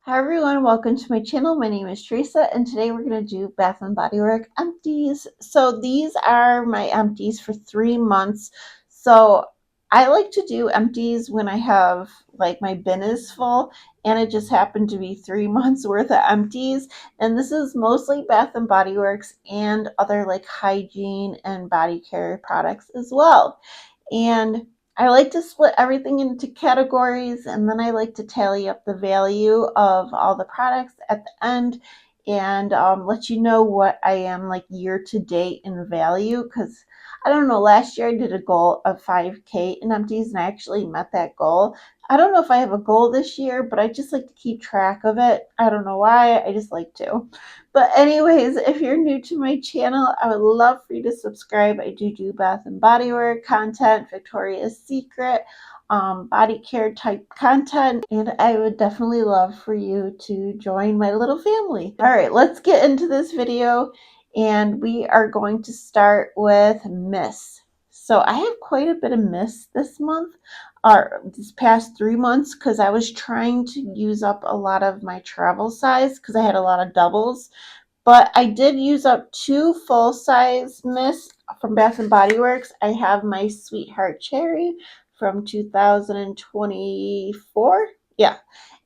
Hi everyone, welcome to my channel. My name is Teresa and today we're going to do Bath & Body Work empties. So these are my empties for 3 months. So I like to do empties when I have like my bin is full, and it just happened to be 3 months worth of empties. And this is mostly Bath & Body Works and other like hygiene and body care products as well. And I like to split everything into categories, and then I like to tally up the value of all the products at the end and let you know what I am like year to date in value. Because I don't know, last year I did a goal of 5K in empties and I actually met that goal. I don't know if I have a goal this year, but I just like to keep track of it. I don't know why, I just like to. But anyways, if you're new to my channel, I would love for you to subscribe. I do Bath and Body Work content, Victoria's Secret, body care type content, and I would definitely love for you to join my little family. All right, let's get into this video, and we are going to start with mist. So I have quite a bit of mist this month, or this past 3 months, because I was trying to use up a lot of my travel size because I had a lot of doubles. But I did use up 2 full-size mists from Bath and Body Works. I have my Sweetheart Cherry from 2024. Yeah.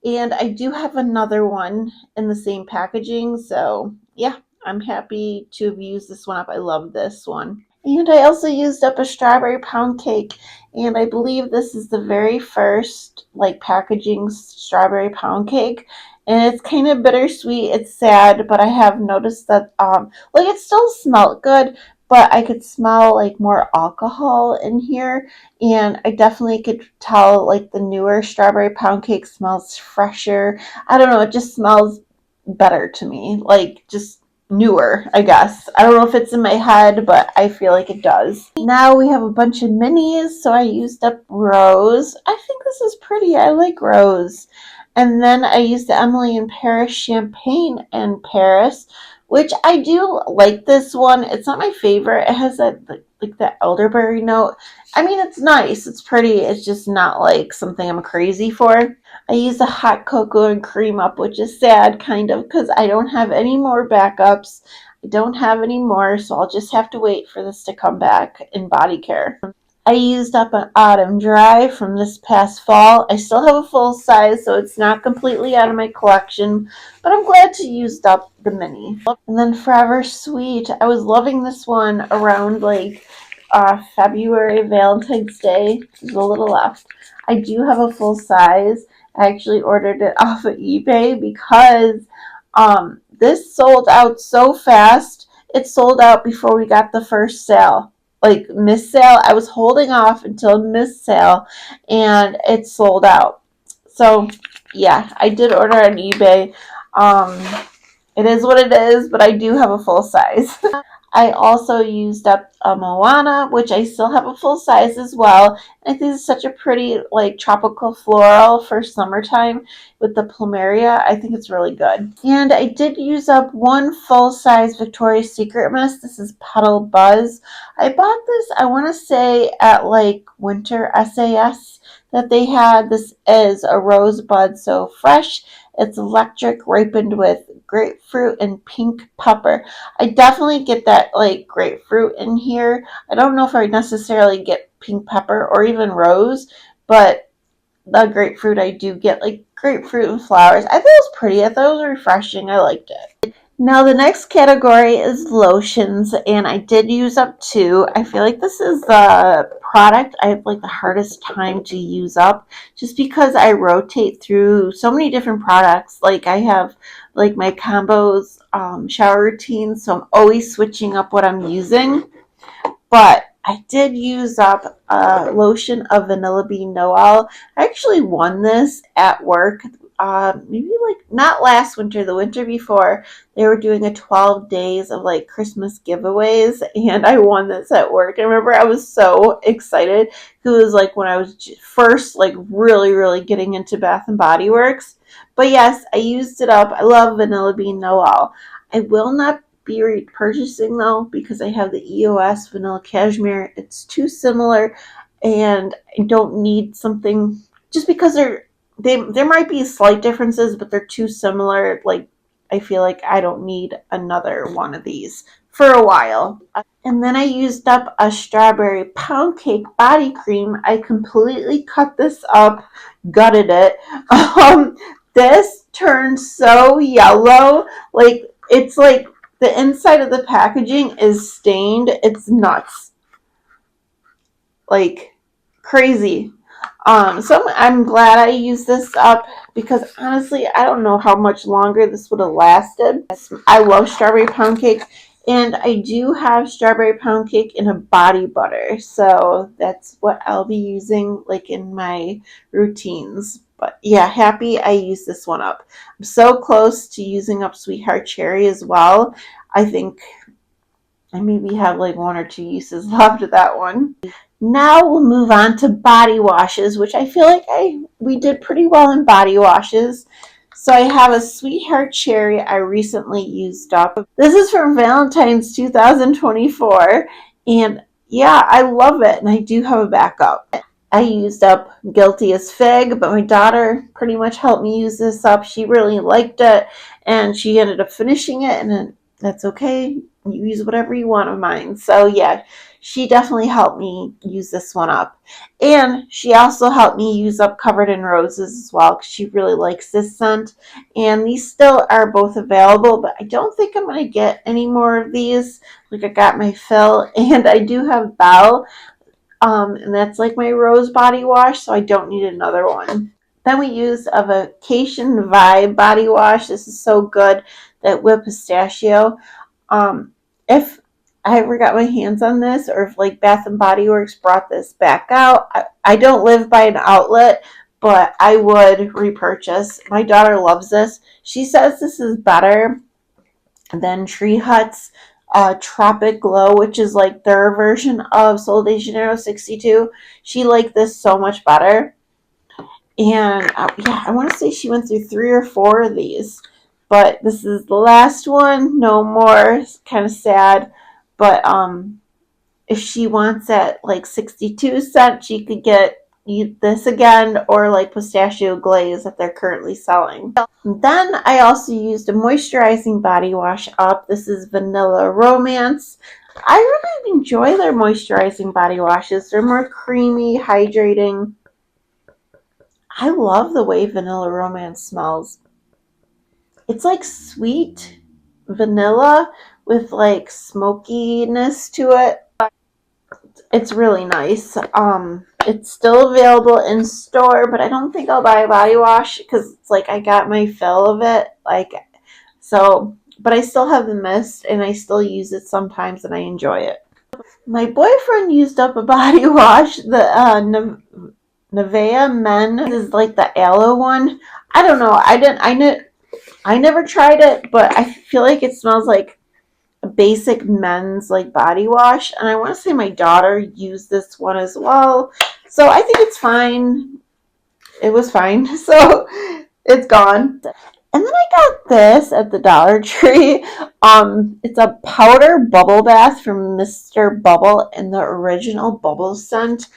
And I do have another one in the same packaging. So, yeah, I'm happy to have used this one up. I love this one. And I also used up a strawberry pound cake, and I believe this is the very first like packaging strawberry pound cake. And it's kind of bittersweet. It's sad, but I have noticed that like it still smelled good, but I could smell like more alcohol in here, and I definitely could tell like the newer strawberry pound cake smells fresher. I don't know, it just smells better to me. Like just newer, I guess. I don't know if it's in my head, but I feel like it does. Now we have a bunch of minis, so I used up Rose. I think this is pretty. I like Rose. And then I used the Emily in Paris Champagne in Paris, which I do like this one. It's not my favorite. It has that like that elderberry note. I mean, it's nice. It's pretty. It's just not like something I'm crazy for. I use a hot cocoa and cream up, which is sad, kind of, because I don't have any more backups. I don't have any more, so I'll just have to wait for this to come back in body care. I used up an autumn dry from this past fall. I still have a full size, so it's not completely out of my collection, but I'm glad to use up the mini. And then Forever Sweet. I was loving this one around like February, Valentine's Day. There's a little left. I do have a full size. I actually ordered it off of eBay because this sold out so fast. It sold out before we got the first sale. Like miss sale, I was holding off until miss sale, and it sold out. So yeah, I did order on eBay. Um, it is what it is, but I do have a full size. I also used up a Moana, which I still have a full size as well. And I think it's such a pretty like tropical floral for summertime with the plumeria. I think it's really good. And I did use up one full size Victoria's Secret mist. This is Petal Buzz. I bought this, I want to say, at like Winter SAS that they had. This is a rosebud, so fresh. It's electric, ripened with grapefruit and pink pepper. I definitely get that like grapefruit in here. I don't know if I necessarily get pink pepper or even rose, but the grapefruit I do get, like grapefruit and flowers. I thought it was pretty. I thought it was refreshing. I liked it. Now the next category is lotions, and I did use up 2. I feel like this is the product I have like the hardest time to use up, just because I rotate through so many different products. Like I have like my combos shower routines, so I'm always switching up what I'm using. But I did use up a lotion of Vanilla Bean Noel. I actually won this at work. Maybe like not last winter, the winter before. They were doing a 12 days of like Christmas giveaways, and I won this at work. I remember I was so excited. It was like when I was first like really getting into Bath and Body Works. But yes, I used it up. I love Vanilla Bean Noel. I will not be repurchasing though because I have the EOS Vanilla Cashmere. It's too similar, and I don't need something just because they're there might be slight differences, but they're too similar. Like, I feel like I don't need another one of these for a while. And then I used up a strawberry pound cake body cream. I completely cut this up, gutted it. Um, this turned so yellow. Like, it's like the inside of the packaging is stained. It's nuts. Like, crazy. So I'm glad I used this up because honestly, I don't know how much longer this would have lasted. I love strawberry pound cake, and I do have strawberry pound cake in a body butter, so that's what I'll be using like in my routines. But yeah, happy I used this one up. I'm so close to using up Sweetheart Cherry as well. I think I maybe have like one or two uses left of that one. Now we'll move on to body washes, which I feel like we did pretty well in body washes. So I have a Sweetheart Cherry I recently used up. This is from Valentine's 2024, and yeah, I love it, and I do have a backup. I used up Guilty as Fig, but my daughter pretty much helped me use this up. She really liked it, and she ended up finishing it, and that's okay. You use whatever you want of mine. So yeah, she definitely helped me use this one up. And she also helped me use up Covered in Roses as well because she really likes this scent. And these still are both available, but I don't think I'm going to get any more of these. Like, I got my fill, and I do have Belle. And that's like my rose body wash, so I don't need another one. Then we used a Vacation Vibe body wash. This is so good. That whipped pistachio. If I ever got my hands on this, or if like Bath and Body Works brought this back out, I don't live by an outlet, but I would repurchase. My daughter loves this. She says this is better than Tree Hut's Tropic Glow, which is like their version of Sol de Janeiro 62. She liked this so much better. And yeah, I want to say she went through 3 or 4 of these. But this is the last one. No more. It's kind of sad. But if she wants at like 62 cents, she could get this again, or like pistachio glaze that they're currently selling. Then I also used a moisturizing body wash up. This is Vanilla Romance. I really enjoy their moisturizing body washes. They're more creamy, hydrating. I love the way Vanilla Romance smells. It's like sweet vanilla with like smokiness to it. It's really nice. It's still available in store, but I don't think I'll buy a body wash because it's like I got my fill of it. Like, so, but I still have the mist, and I still use it sometimes, and I enjoy it. My boyfriend used up a body wash, the Nivea Men. This is like the aloe one. I don't know. I never tried it, but I feel like it smells like a basic men's like body wash, and I want to say my daughter used this one as well, so I think it's fine. It was fine. So it's gone. And then I got this at the Dollar Tree. It's a powder bubble bath from Mr. Bubble in the original bubble scent.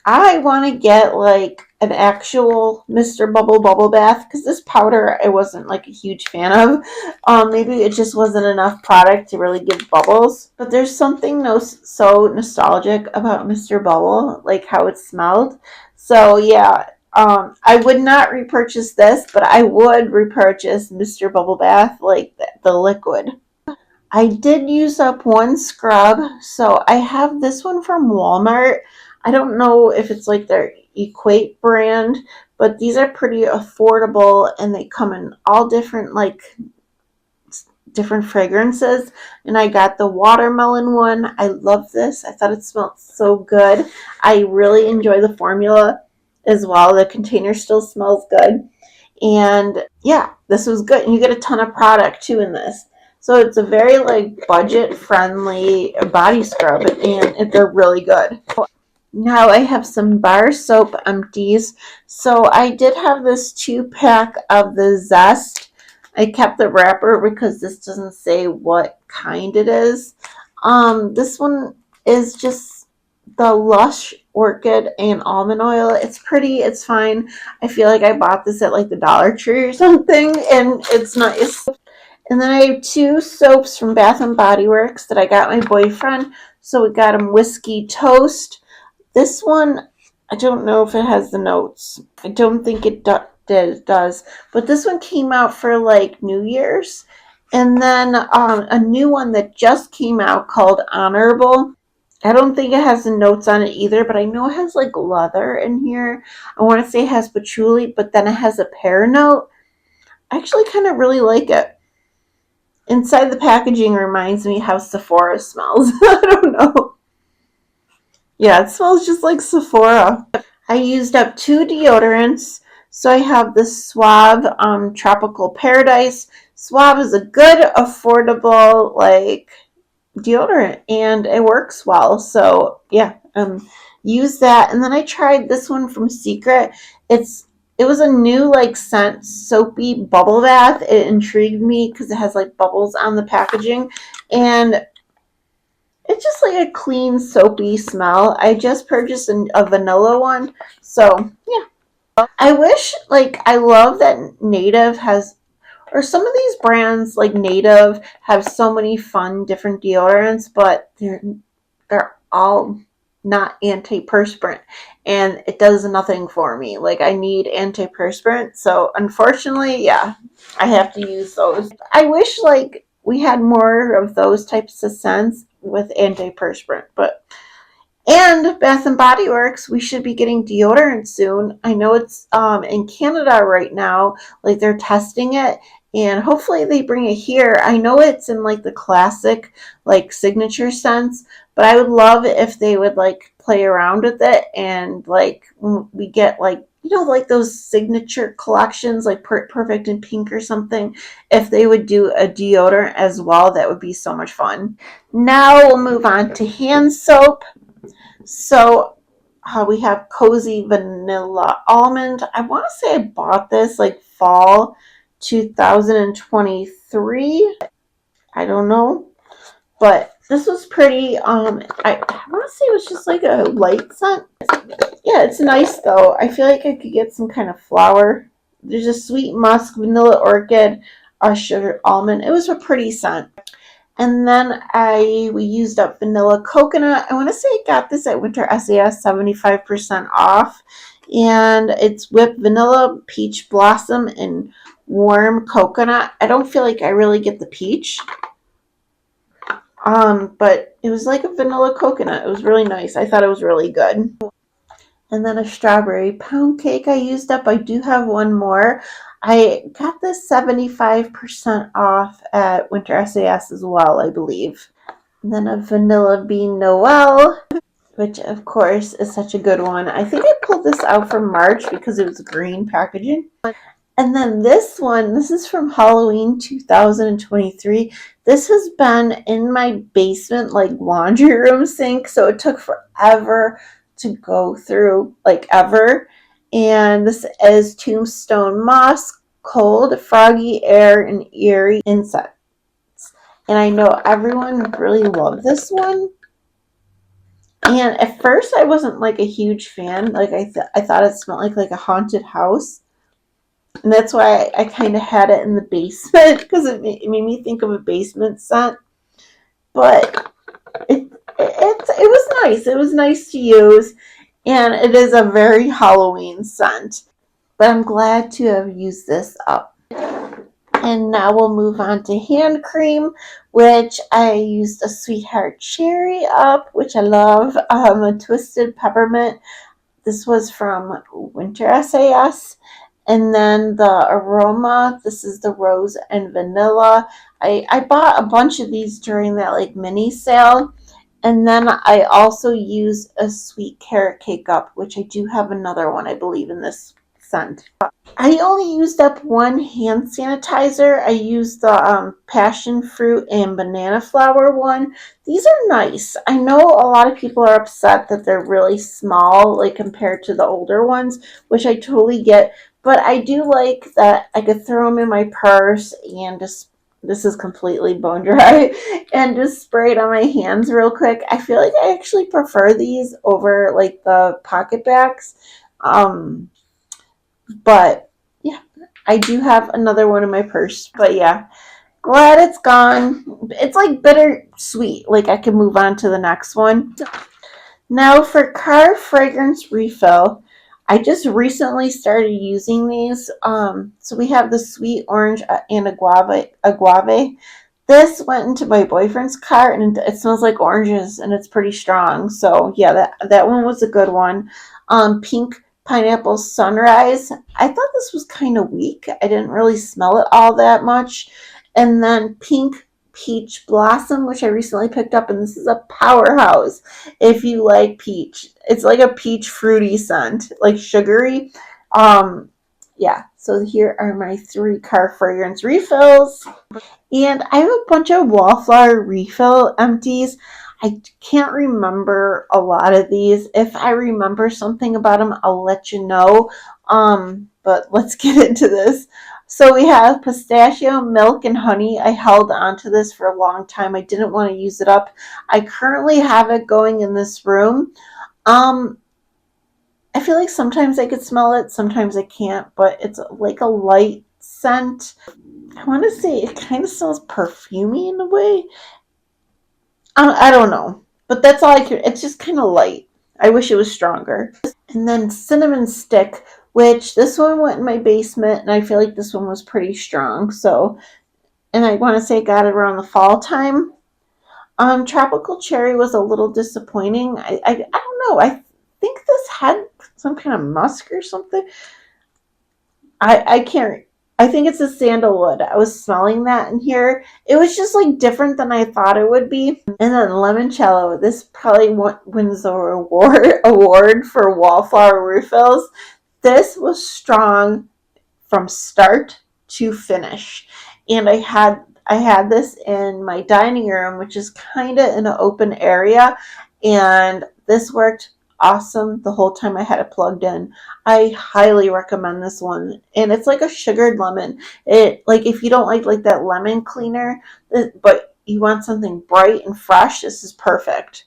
I want to get like an actual Mr. Bubble bubble bath because this powder I wasn't like a huge fan of. Maybe it just wasn't enough product to really give bubbles. But there's something so nostalgic about Mr. Bubble, like how it smelled. So yeah, I would not repurchase this, but I would repurchase Mr. Bubble Bath, like the liquid. I did use up one scrub, so I have this one from Walmart. I don't know if it's like their Equate brand, but these are pretty affordable, and they come in all different different fragrances. And I got the watermelon one. I love this. I thought it smelled so good. I really enjoy the formula as well. The container still smells good. And yeah, this was good. And you get a ton of product too in this. So it's a very like budget friendly body scrub, and they're really good. Now I have some bar soap empties. So I did have this 2-pack of the Zest. I kept the wrapper because this doesn't say what kind it is. This one is just the Lush Orchid and Almond Oil. It's pretty, it's fine. I feel like I bought this at like the Dollar Tree or something, and it's nice. And then I have two soaps from Bath and Body Works that I got my boyfriend. So we got him Whiskey Toast. This one, I don't know if it has the notes. I don't think it does. But this one came out for like New Year's. And then a new one that just came out called Honorable. I don't think it has the notes on it either, but I know it has like leather in here. I want to say it has patchouli, but then it has a pear note. I actually kind of really like it. Inside the packaging reminds me how Sephora smells. I don't know. Yeah, it smells just like Sephora. I used up two deodorants. So I have the Suave Tropical Paradise. Suave is a good, affordable, like deodorant, and it works well. So yeah, use that. And then I tried this one from Secret. It was a new like scent, soapy bubble bath. It intrigued me because it has like bubbles on the packaging, and it's just like a clean soapy smell. I just purchased a vanilla one, so yeah. I wish, like, I love that Native has, or some of these brands like Native have so many fun different deodorants, but they're all not antiperspirant, and it does nothing for me. Like, I need antiperspirant, so unfortunately, yeah, I have to use those. I wish like we had more of those types of scents with antiperspirant, but and Bath and Body Works, we should be getting deodorant soon. I know it's in Canada right now, like they're testing it, and hopefully they bring it here. I know it's in like the classic, like signature scents, but I would love if they would like play around with it and like we get like like those signature collections like Perfect in Pink or something. If they would do a deodorant as well, that would be so much fun. Now we'll move on to hand soap. So we have Cozy Vanilla Almond. I want to say I bought this like fall 2023. I don't know, but this was pretty. I want to say it was just like a light scent. Yeah, it's nice though. I feel like I could get some kind of flower. There's a sweet musk, vanilla orchid, sugar almond. It was a pretty scent. And then we used up vanilla coconut. I want to say I got this at Winter SAS 75% off. And it's whipped vanilla, peach blossom, and warm coconut. I don't feel like I really get the peach. But it was like a vanilla coconut. It was really nice. I thought it was really good. And then a strawberry pound cake I used up. I do have one more. I got this 75% off at Winter SAS as well, I believe. And then a vanilla bean Noel, which of course is such a good one. I think I pulled this out from March because it was green packaging. And then this one, this is from Halloween 2023. This has been in my basement, like laundry room sink, so it took forever to go through, like ever. And this is Tombstone Moss, Cold, Froggy Air, and Eerie Insect. And I know everyone really loved this one. And at first, I wasn't like a huge fan. Like I thought it smelled like a haunted house, and that's why I kind of had it in the basement because it made me think of a basement scent. But it was nice. It was nice to use, and it is a very Halloween scent. But I'm glad to have used this up. And now we'll move on to hand cream, which I used a Sweetheart Cherry up, which I love, a Twisted Peppermint. This was from Winter SAS. And then the aroma, this is the rose and vanilla. I bought a bunch of these during that like mini sale. And then I also used a sweet carrot cake up, which I do have another one, I believe, in this scent. I only used up one hand sanitizer. I used the passion fruit and banana flower one. These are nice. I know a lot of people are upset that they're really small, like compared to the older ones, which I totally get. But I do like that I could throw them in my purse and just this is completely bone dry, and just spray it on my hands real quick. I feel like I actually prefer these over like the pocket backs. Um, but yeah, I do have another one in my purse. But yeah, glad it's gone. It's like bittersweet. Like I can move on to the next one. Now for car fragrance refill, I just recently started using these. So we have the sweet orange and agave. This went into my boyfriend's car and it smells like oranges and it's pretty strong. So yeah, that one was a good one. Pink pineapple sunrise. I thought this was kind of weak. I didn't really smell it all that much. And then pink peach blossom, which I recently picked up, and this is a powerhouse if you like peach. It's like a peach fruity scent, like sugary. Yeah, so here are my 3 car fragrance refills. And I have a bunch of Wallflower refill empties. I can't remember a lot of these. If I remember something about them, I'll let you know. But let's get into this. So we have pistachio, milk, and honey. I held on to this for a long time. I didn't want to use it up. I currently have it going in this room. Um, I feel like sometimes I could smell it, sometimes I can't, but it's like a light scent. I want to say it kind of smells perfumey in a way. I don't know, but that's all I could. It's just kind of light. I wish it was stronger. And then cinnamon stick, which this one went in my basement, and I feel like this one was pretty strong. So, and I want to say I got it around the fall time. Tropical cherry was a little disappointing. I don't know. I think this had some kind of musk or something. I can't. I think it's a sandalwood. I was smelling that in here. It was just like different than I thought it would be. And then limoncello. This probably wins the award for Wallflower refills. This was strong from start to finish. And I had this in my dining room, which is kind of in an open area, and this worked awesome the whole time I had it plugged in. I highly recommend this one. And it's like a sugared lemon. It like if you don't like that lemon cleaner, but you want something bright and fresh, this is perfect.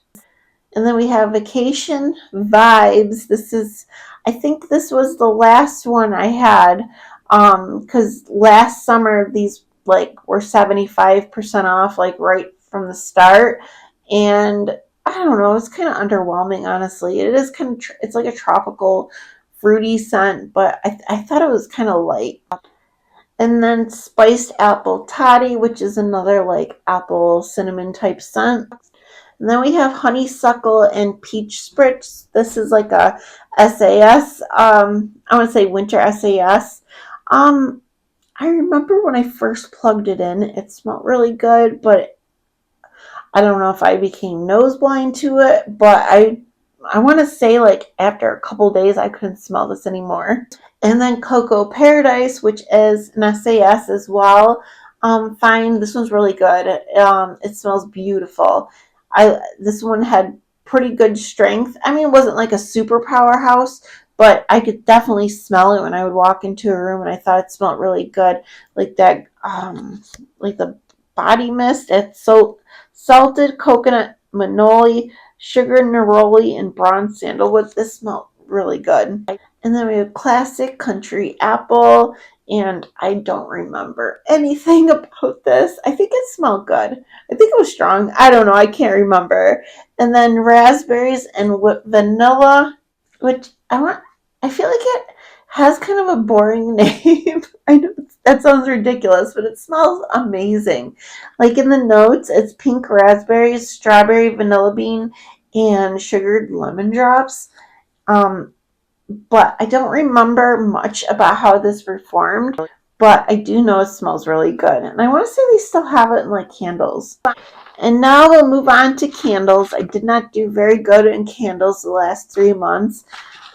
And then we have Vacation Vibes. I think this was the last one I had, because last summer these like were 75% off, like right from the start, and I don't know, it's kind of underwhelming, honestly. It is kind of it's like a tropical, fruity scent, but I thought it was kind of light. And then spiced apple toddy, which is another like apple cinnamon type scent. And then we have honeysuckle and peach spritz. This is like a SAS. I want to say winter SAS. Um, I remember when I first plugged it in, it smelled really good, but I don't know if I became nose blind to it. But I want to say like after a couple days, I couldn't smell this anymore. And then Cocoa Paradise, which is an SAS as well. Fine. This one's really good. It smells beautiful. This one had pretty good strength. I mean, it wasn't like a super powerhouse, but I could definitely smell it when I would walk into a room, and I thought it smelled really good, like that, like the body mist. It's so salted coconut, manoli, sugar neroli, and bronze sandalwood. This smelled really good. And then we have classic country apple, and I don't remember anything about this. I think it smelled good. I think it was strong. I don't know. I can't remember. And then raspberries and vanilla, which I feel like it has kind of a boring name. I know that sounds ridiculous, but it smells amazing. Like in the notes, it's pink raspberries, strawberry, vanilla bean, and sugared lemon drops. Um, but I don't remember much about how this performed. But I do know it smells really good. And I want to say they still have it in like candles. And now we'll move on to candles. I did not do very good in candles the last 3 months.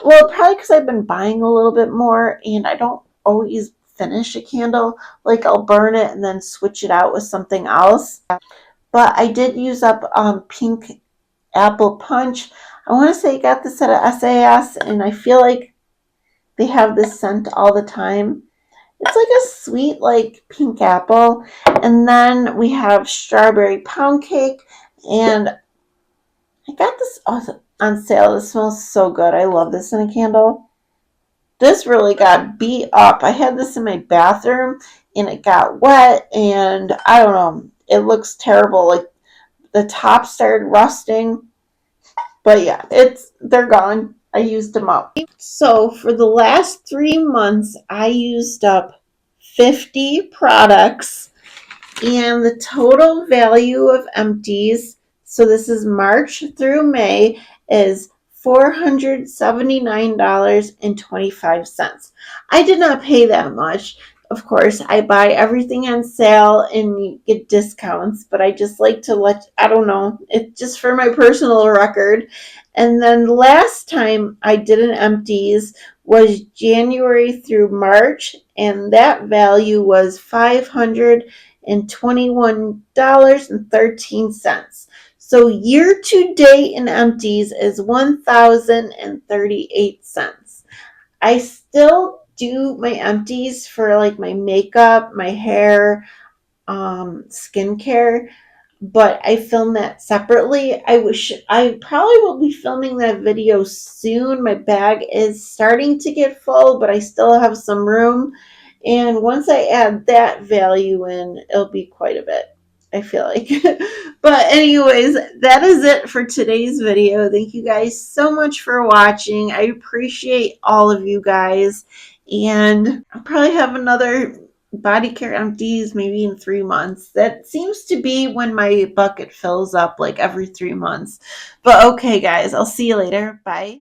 Well, probably because I've been buying a little bit more and I don't always finish a candle. Like I'll burn it and then switch it out with something else. But I did use up pink apple punch. I want to say I got this at a SAS, and I feel like they have this scent all the time. It's like a sweet, like pink apple. And then we have strawberry pound cake. And I got this on sale. This smells so good. I love this in a candle. This really got beat up. I had this in my bathroom and it got wet. And I don't know. It looks terrible. Like the top started rusting. But yeah, they're gone. I used them up. So for the last 3 months, I used up 50 products, and the total value of empties, so this is March through May, is $479.25. I did not pay that much. Of course, I buy everything on sale and get discounts, but I just like to I don't know, it's just for my personal record. And then last time I did an empties was January through March, and that value was $521.13. So year to date in empties is $1,038. I still do my empties for like my makeup, my hair, skincare, but I film that separately. I probably will be filming that video soon. My bag is starting to get full, but I still have some room. And once I add that value in, it'll be quite a bit, I feel like. But anyways, that is it for today's video. Thank you guys so much for watching. I appreciate all of you guys. And I'll probably have another body care empties maybe in 3 months. That seems to be when my bucket fills up, like every 3 months. But okay, guys, I'll see you later. Bye.